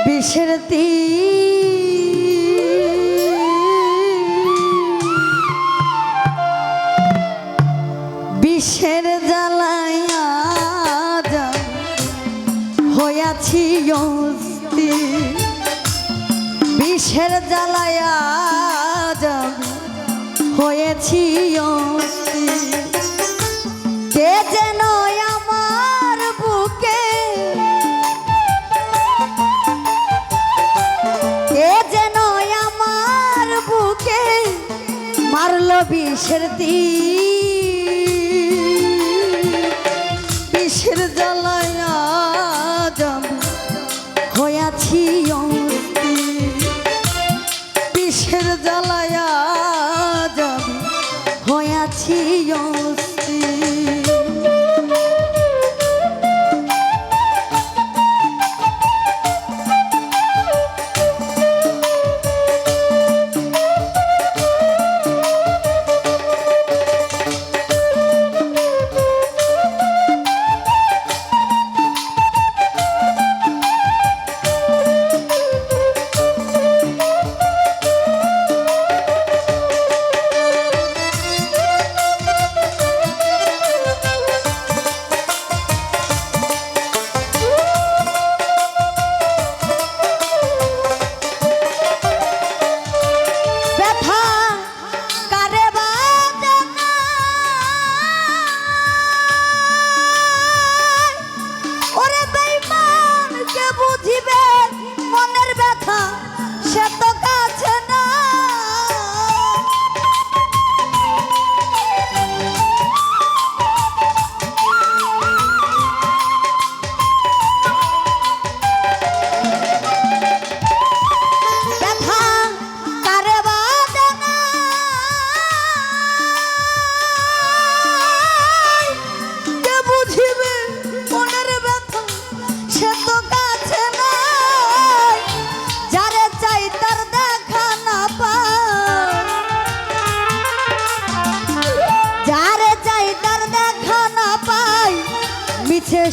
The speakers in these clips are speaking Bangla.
বিষের বিষের জ্বালায় হইয়াছি অস্থির, বিষের জ্বালায় হয়েছি অস্থির। কে যেন আমার বুকে, কে যেন আমার বুকে মারলো বিষের বিষের জ্বালায় হইয়াছি অস্থির, বিষের জ্বালায় হইয়াছি অস্থির।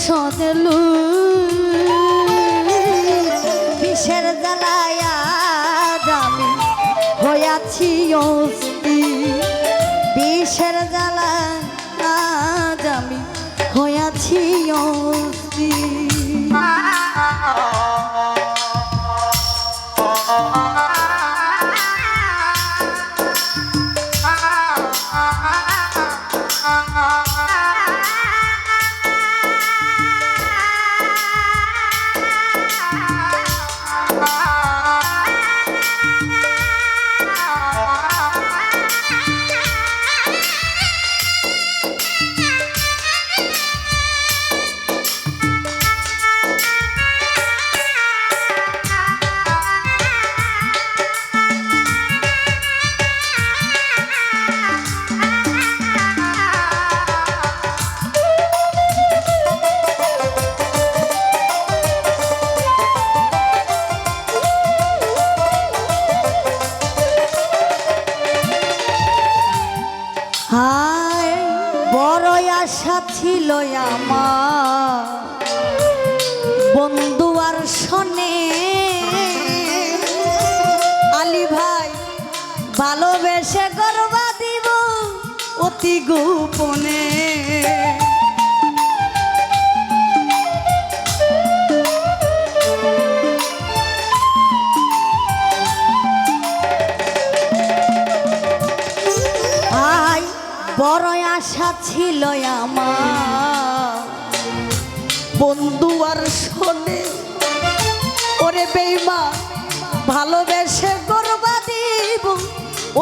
সদেলু বিষের জ্বালায় আমি হইয়াছি অস্থির, বিষের জ্বালায় আমি হইয়াছি অস্থির। হায় বড় আশা ছিল আমার বন্ধু আর শোনে, আলী ভাই ভালোবেসে গর্বা দিব অতি গোপনে। বড় আশা ছিল আমার বন্ধু আর শোনে, ওরে বেঈমান ভালোবেসে গর্বা দিব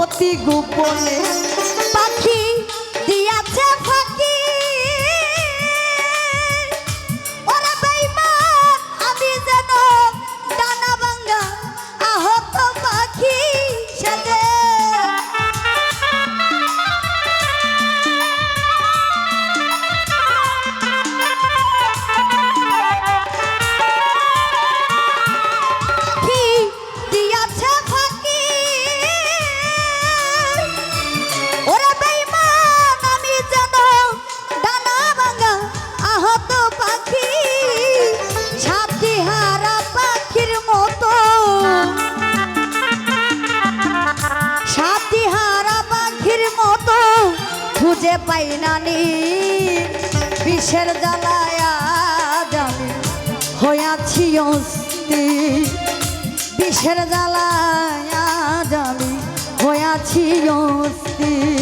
অতি গোপনে। পাখি দিয়াছে ফাঁকি, ওরে বেঈমান আমি যেন ডানা ভাঙা আহত পাখি সাজে। ওরে বেঈমান আমি যেন পাই নানি বিষের জ্বালায় আমি হইয়াছি অস্থির বিষের জ্বালায় আমি হইয়াছি অস্থির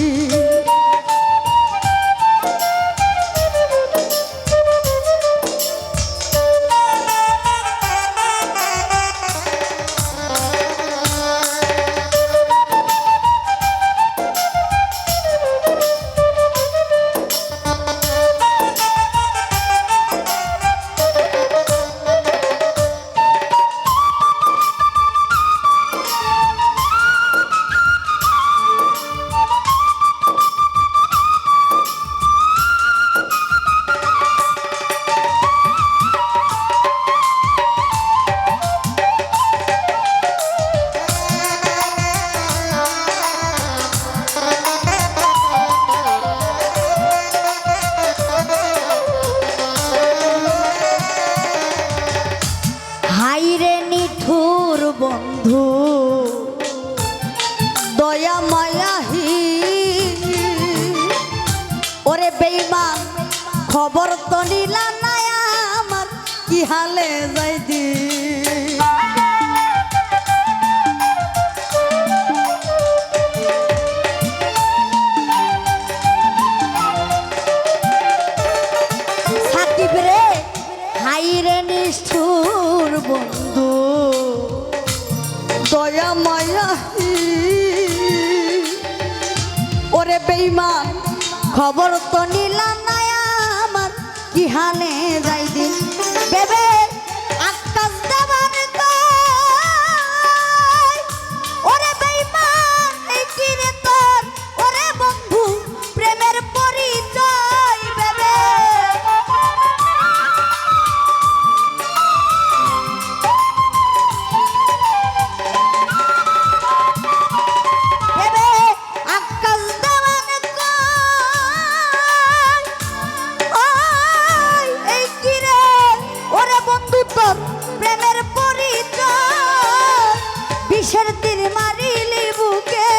বন্ধু দয়া মায়াহি ওরে বেঈমান খবর তো নিলা না আমার কি হালে যাই দি সাকিব রে হাই রে নিষ্ঠুর বন্ধু দয়া মায়া ওরে বেঈমান খবর তো নিলা না আমার কি হালে যাই দিন বেবে আকাশ দেবার ওরে বেঈমান এই কি রে তোর ওরে বন্ধু প্রেমের পরিচয় বেবে প্রেমের পরিচয় বিষের তীর মারিলি বুকে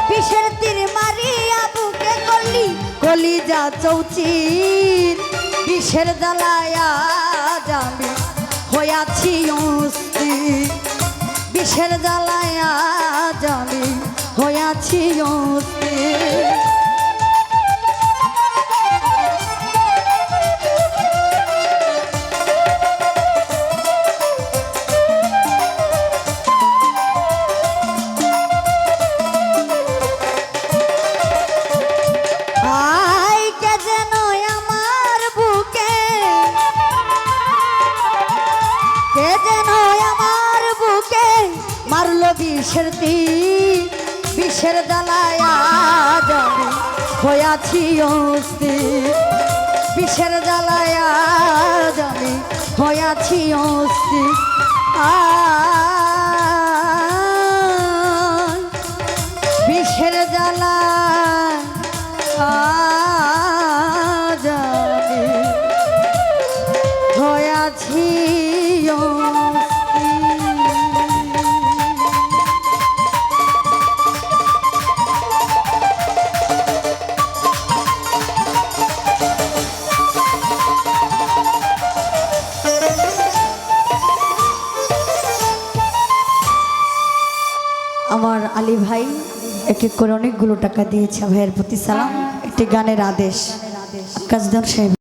বিষের তীর মারিয়া বুকে করলি কলিজা চৌচির বিষের জ্বালায় আমি হইয়াছি অস্থির বিষের জ্বালায় আমি হইয়াছি অস্থির মারলো বিষের তীর বিষের জ্বালায় আমি হইয়াছি অস্থির বিষের জ্বালায় আমি হইয়াছি অস্থির বিষের জ্বালায় আমি হইয়াছি আমার আলী ভাই একটি করে অনেকগুলো টাকা দিয়েছে ভাইয়ের প্রতি সালাম একটি গানের আদেশ কাজদার সাহেব।